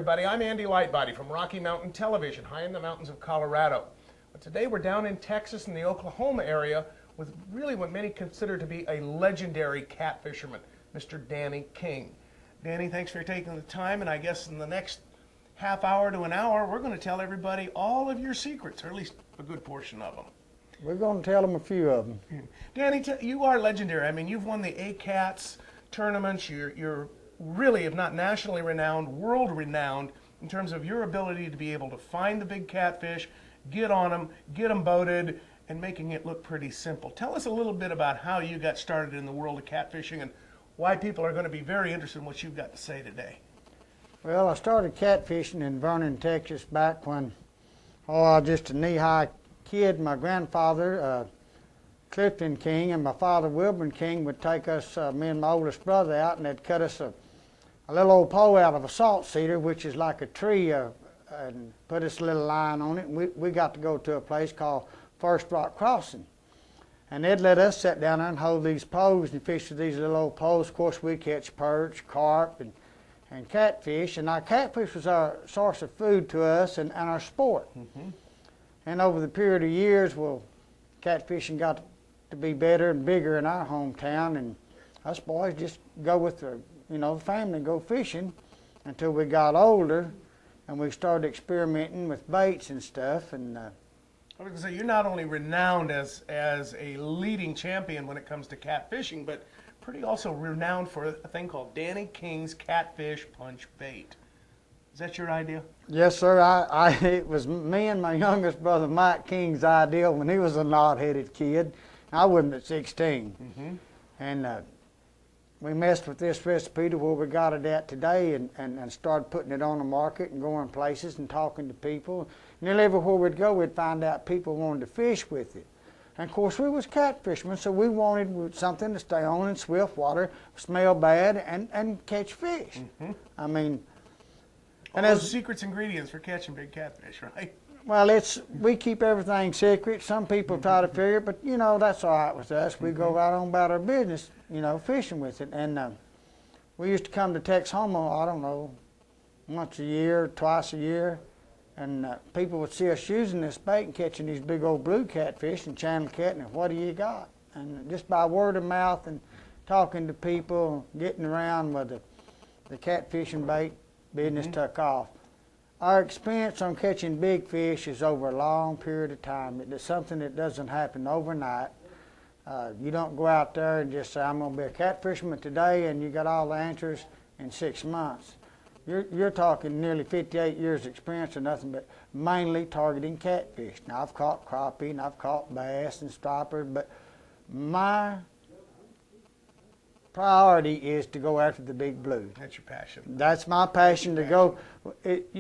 everybody. I'm Andy Lightbody from Rocky Mountain Television, high in the mountains of Colorado. But today we're down in Texas in the Oklahoma area with really what many consider to be a legendary cat fisherman, Mr. Danny King. Danny, thanks for taking the time, and I guess in the next half hour to an hour, we're going to tell everybody all of your secrets, or at least a good portion of them. We're going to tell them a few of them. Danny, you are legendary. I mean, you've won the ACATS tournaments. You're really, if not nationally renowned, world renowned in terms of your ability to be able to find the big catfish, get on them boated, and making it look pretty simple. Tell us a little bit about how you got started in the world of catfishing and why people are going to be very interested in what you've got to say today. Well, I started catfishing in Vernon, Texas back when, I was just a knee-high kid. My grandfather, Clifton King, and my father, Wilburn King, would take us, me and my oldest brother, out, and they'd cut us a little old pole out of a salt cedar, which is like a tree, and put us a little line on it. And we got to go to a place called First Rock Crossing. And they'd let us sit down there and hold these poles and fish with these little old poles. Of course, we catch perch, carp, and catfish. And our catfish was our source of food to us and our sport. Mm-hmm. And over the period of years, well, catfishing got to be better and bigger in our hometown. And us boys just go with the family, go fishing until we got older, and we started experimenting with baits and stuff. And I was going to say, you're not only renowned as a leading champion when it comes to catfishing, but pretty also renowned for a thing called Danny King's Catfish Punch Bait. Is that your idea? Yes, sir. It was me and my youngest brother Mike King's idea when he was a knot-headed kid. I wasn't at 16. Mm-hmm. And we messed with this recipe to where we got it at today, and started putting it on the market and going places and talking to people. Nearly everywhere we'd go, we'd find out people wanted to fish with it. And of course, we was catfishermen, so we wanted something to stay on in swift water, smell bad, and catch fish. Mm-hmm. I mean, and those secret ingredients for catching big catfish, right? Well, we keep everything secret. Some people try to figure it, but that's all right with us. We go right on about our business, fishing with it. And we used to come to Texhoma, I don't know, once a year, twice a year, and people would see us using this bait and catching these big old blue catfish and channel cat, and what do you got? And just by word of mouth and talking to people, getting around with the catfishing bait business took off. Our experience on catching big fish is over a long period of time. It's something that doesn't happen overnight. You don't go out there and just say, I'm going to be a catfisherman today, and you got all the answers in 6 months. You're talking nearly 58 years experience of nothing but mainly targeting catfish. Now, I've caught crappie, and I've caught bass and stripers, but my priority is to go after the big blue. That's your passion. That's my passion to go.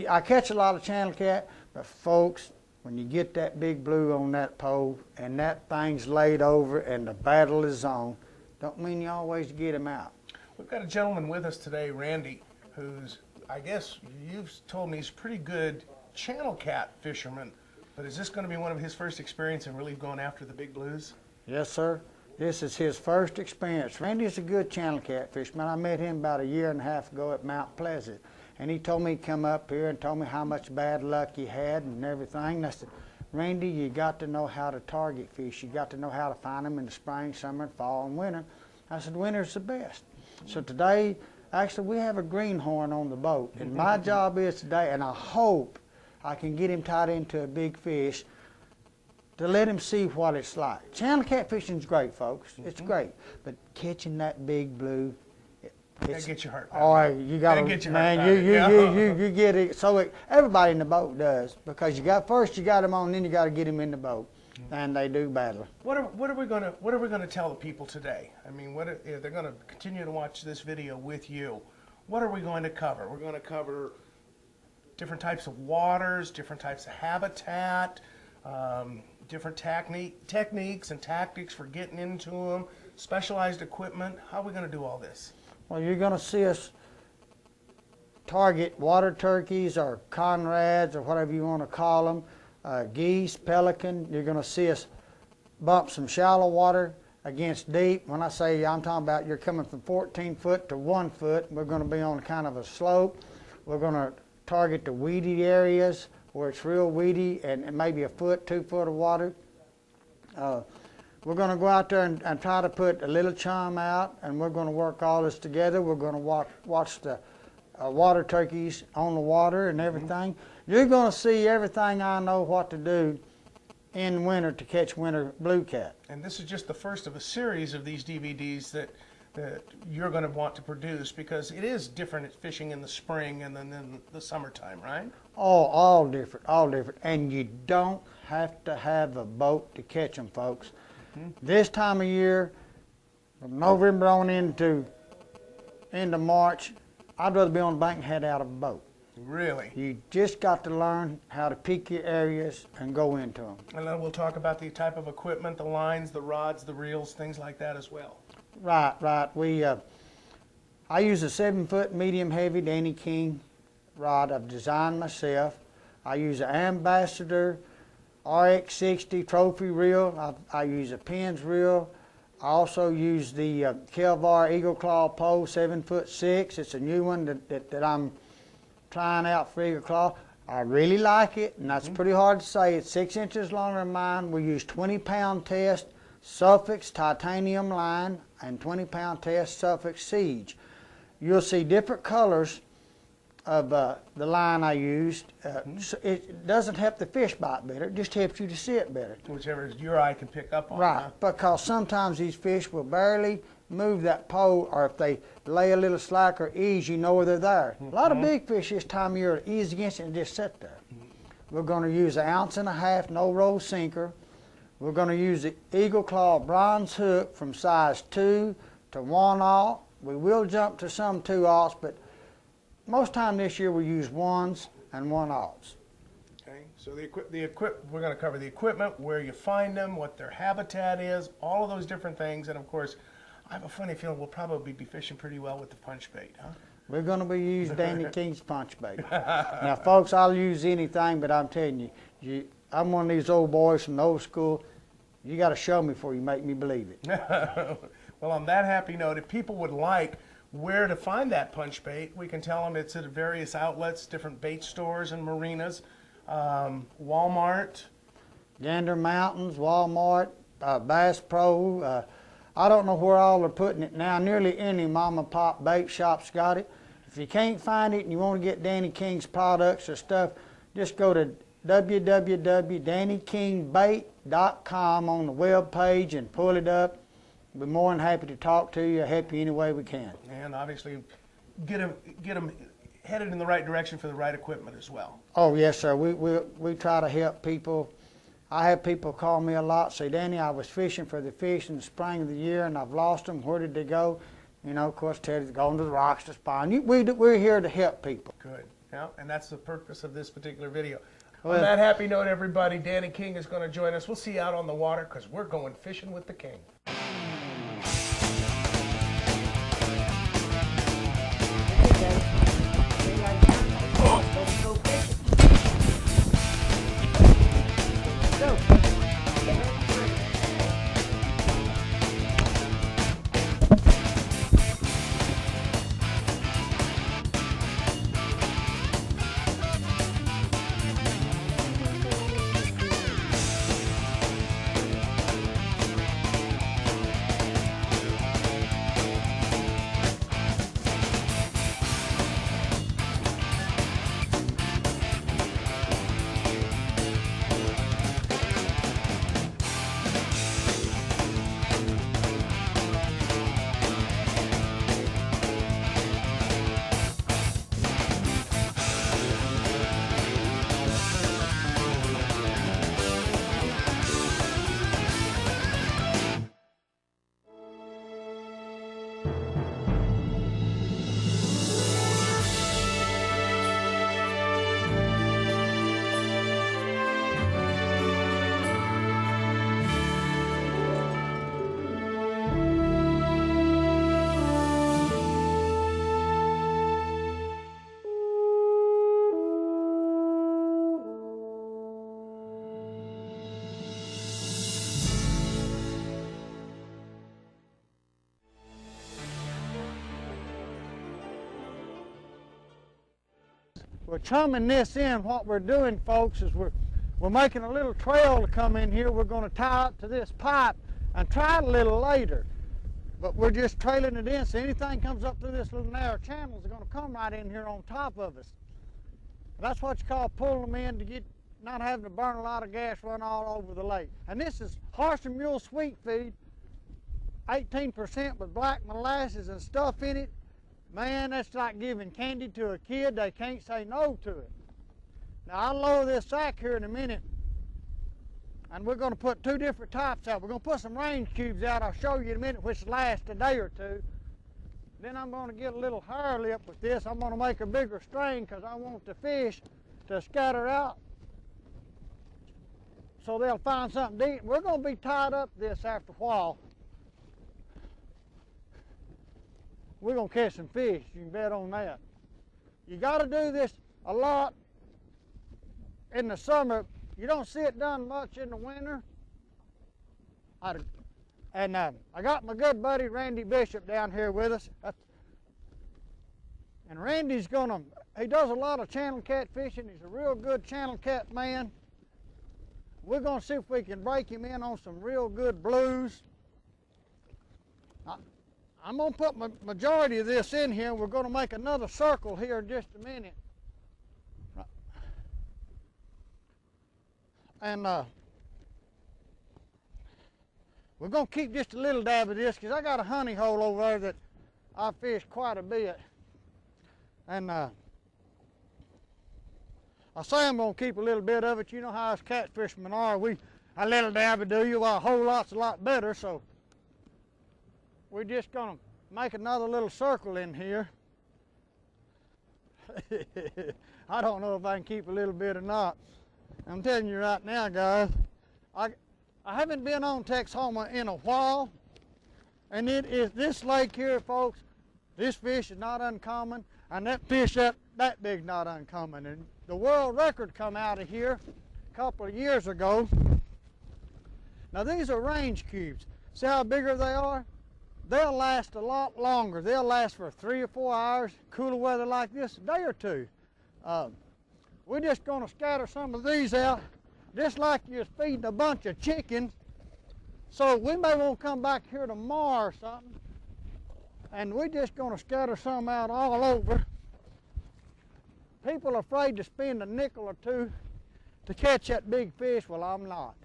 I catch a lot of channel cat, but folks, when you get that big blue on that pole and that thing's laid over and the battle is on, don't mean you always get him out. We've got a gentleman with us today, Randy, who's, I guess you've told me he's a pretty good channel cat fisherman, but is this going to be one of his first experience in really going after the big blues? Yes, sir. This is his first experience. Randy's a good channel catfisherman. I met him about a year and a half ago at Mount Pleasant, and he told me to come up here and told me how much bad luck he had and everything. And I said, Randy, you got to know how to target fish. You got to know how to find them in the spring, summer, fall, and winter. I said, winter's the best. So today, actually, we have a greenhorn on the boat, and my job is today, and I hope I can get him tied into a big fish to let him see what it's like. Channel catfishing is great, folks. It's great. But catching that big blue, that gets your heart. Oh, you got to, man, you get it. So everybody in the boat does, because first you got them on, then you got to get them in the boat, and they do battle. What are we gonna tell the people today? I mean, if they're going to continue to watch this video with you, what are we going to cover? We're going to cover different types of waters, different types of habitat, different techniques and tactics for getting into them, specialized equipment. How are we going to do all this? Well, you're going to see us target water turkeys or Conrads or whatever you want to call them, geese, pelican. You're going to see us bump some shallow water against deep. When I say I'm talking about you're coming from 14 foot to 1 foot, we're going to be on kind of a slope. We're going to target the weedy areas where it's real weedy and maybe a foot, 2 foot of water. We're going to go out there and try to put a little chum out, and we're going to work all this together. We're going to watch the water turkeys on the water and everything. You're going to see everything I know what to do in winter to catch winter blue cat. And this is just the first of a series of these DVDs that you're going to want to produce, because it is different at fishing in the spring and then in the summertime, right? Oh, all different, all different. And you don't have to have a boat to catch them, folks. This time of year, from November on into March, I'd rather be on the bank and head out of a boat. Really? You just got to learn how to pick your areas and go into them. And then we'll talk about the type of equipment, the lines, the rods, the reels, things like that as well. Right, right. I use a 7 foot medium heavy Danny King rod I've designed myself. I use an Ambassador RX60 trophy reel. I use a Penn's reel. I also use the Kelvar Eagle Claw pole, 7'6". It's a new one that I'm trying out for Eagle Claw. I really like it, and that's pretty hard to say. It's 6 inches longer than mine. We use 20-pound test Suffolk's titanium line and 20-pound test Suffolk Siege. You'll see different colors of the line I used. So it doesn't help the fish bite better, it just helps you to see it better. Whichever your eye can pick up on. Right, Huh? because sometimes these fish will barely move that pole, or if they lay a little slack or ease, you know where they're there. A lot of big fish this time of year ease against it and just sit there. We're going to use 1.5 ounce no-roll sinker. We're going to use the Eagle Claw bronze hook from size 2 to 1/0. We will jump to some 2/0, but most time this year we use 1s and 1/0. Okay, so we're going to cover the equipment, where you find them, what their habitat is, all of those different things, and of course, I have a funny feeling we'll probably be fishing pretty well with the punch bait, huh? We're going to be using Danny King's punch bait. Now, folks, I'll use anything, but I'm telling you, I'm one of these old boys from the old school. You got to show me before you make me believe it. Well, on that happy note, if people would like where to find that punch bait, we can tell them it's at various outlets, different bait stores and marinas, Walmart. Gander Mountains, Walmart, Bass Pro. I don't know where all they're putting it now. Nearly any mom and pop bait shop's got it. If you can't find it and you want to get Danny King's products or stuff, just go to www.dannykingbait.com on the web page and pull it up. We'll be more than happy to talk to you, help you any way we can. And obviously get them headed in the right direction for the right equipment as well. Oh, yes, sir. We try to help people. I have people call me a lot, say, Danny, I was fishing for the fish in the spring of the year and I've lost them. Where did they go? You know, of course, Teddy's going to the rocks to spawn. We're here to help people. Good. Yeah, and that's the purpose of this particular video. Well, on that happy note, everybody, Danny King is going to join us. We'll see you out on the water because we're going fishing with the King. we're chumming this in. What we're doing, folks, is we're making a little trail to come in here. We're going to tie up to this pipe and try it a little later. But we're just trailing it in, so anything comes up through this little narrow channel is going to come right in here on top of us. That's what you call pulling them in to get not having to burn a lot of gas run all over the lake. And this is horse and mule sweet feed, 18% with black molasses and stuff in it. Man, that's like giving candy to a kid. They can't say no to it. Now, I'll lower this sack here in a minute, and we're going to put two different types out. We're going to put some range cubes out. I'll show you in a minute, which lasts a day or two. Then I'm going to get a little hair lip with this. I'm going to make a bigger string because I want the fish to scatter out so they'll find something to eat. We're going to be tied up this after a while. We're going to catch some fish. You can bet on that. You got to do this a lot in the summer. You don't see it done much in the winter. I got my good buddy Randy Bishop down here with us. And Randy's he does a lot of channel cat fishing. He's a real good channel cat man. We're going to see if we can break him in on some real good blues. I'm going to put my majority of this in here. We're going to make another circle here in just a minute. And we're going to keep just a little dab of this because I got a honey hole over there that I fish quite a bit. And I say I'm going to keep a little bit of it. You know how us catfishermen are. A little dab will do you, while a whole lot's a lot better. So we're just going to make another little circle in here. I don't know if I can keep a little bit or not. I'm telling you right now, guys, I haven't been on Texoma in a while, and it is this lake here, folks. This fish is not uncommon, and that fish that big is not uncommon. And the world record come out of here a couple of years ago. Now these are range cubes. See how bigger they are? They'll last a lot longer. They'll last for 3 or 4 hours. Cooler weather like this, a day or two. We're just going to scatter some of these out, just like you're feeding a bunch of chickens. So we may want to come back here tomorrow or something, and we're just going to scatter some out all over. People are afraid to spend a nickel or two to catch that big fish. Well, I'm not.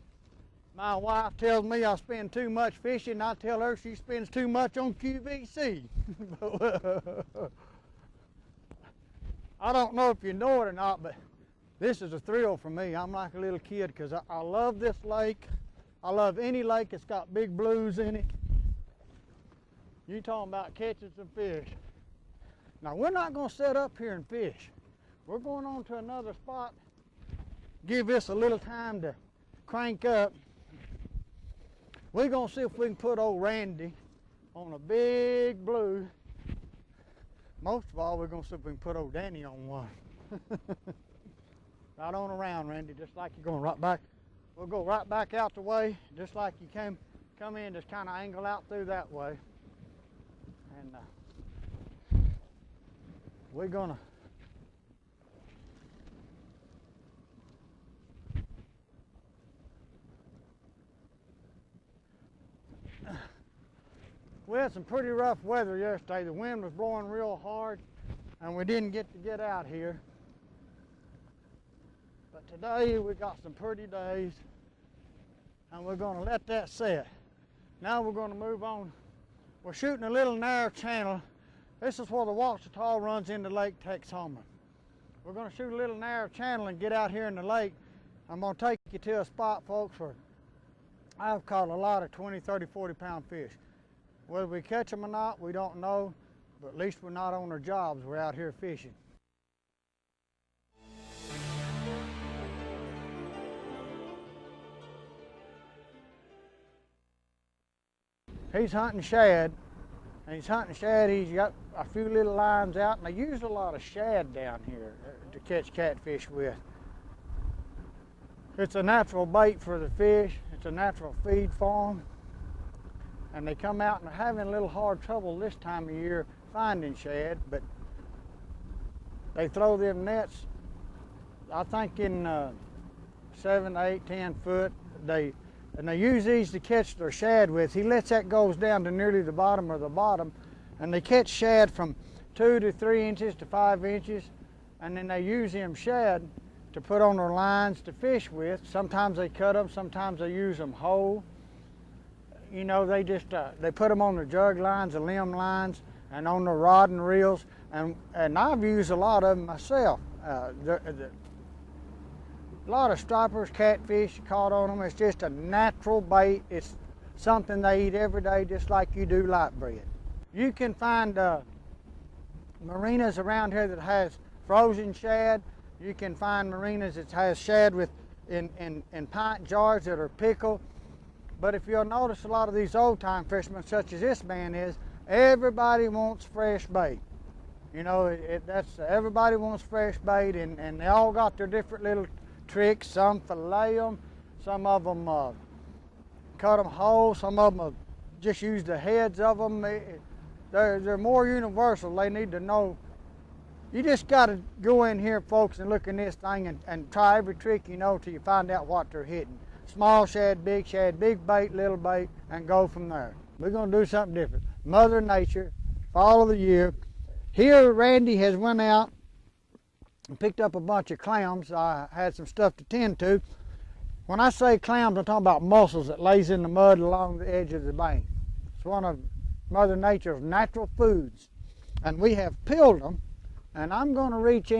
My wife tells me I spend too much fishing, and I tell her she spends too much on QVC. I don't know if you know it or not, but this is a thrill for me. I'm like a little kid because I love this lake. I love any lake that's got big blues in it. You talking about catching some fish. Now we're not going to set up here and fish. We're going on to another spot. Give this a little time to crank up. We're going to see if we can put old Randy on a big blue. Most of all, we're going to see if we can put old Danny on one. Right on around, Randy, just like you're going right back. We'll go right back out the way, just like you come in, just kind of angle out through that way. And we're going to we had some pretty rough weather yesterday. The wind was blowing real hard, and we didn't get out here. But today we got some pretty days, and we're going to let that set. Now we're going to move on. We're shooting a little narrow channel. This is where the Ouachita runs into Lake Texoma. We're going to shoot a little narrow channel and get out here in the lake. I'm going to take you to a spot, folks, where I've caught a lot of 20, 30, 40-pound fish. Whether we catch them or not, we don't know, but at least we're not on our jobs. We're out here fishing. He's hunting shad, and he's hunting shad. He's got a few little lines out, and they use a lot of shad down here to catch catfish with. It's a natural bait for the fish. It's a natural feed for them. And they come out and are having a little hard trouble this time of year finding shad, but They throw them nets, I think in 7, 8, 10 foot. And they use these to catch their shad with. He lets that goes down to nearly the bottom of the bottom, and they catch shad from 2 to 3 inches to 5 inches, and then they use them shad to put on their lines to fish with. Sometimes they cut them, sometimes they use them whole. You know, they just they put them on the jug lines, the limb lines, and on the rod and reels, and I've used a lot of them myself. A lot of stripers, catfish caught on them. It's just a natural bait. It's something they eat every day, just like you do light bread. You can find marinas around here that has frozen shad. You can find marinas that has shad in pint jars that are pickled. But if you'll notice, a lot of these old-time fishermen, such as this man is, everybody wants fresh bait. You know, everybody wants fresh bait, and they all got their different little tricks. Some fillet them, some of them cut them whole, some of them just use the heads of them. They're more universal. They need to know. You just got to go in here, folks, and look in this thing and try every trick you know till you find out what they're hitting. Small shad, big bait, little bait, and go from there. We're going to do something different. Mother Nature, fall of the year. Here, Randy has went out and picked up a bunch of clams. I had some stuff to tend to. When I say clams, I'm talking about mussels that lays in the mud along the edge of the bank. It's one of Mother Nature's natural foods. And we have peeled them, and I'm going to reach in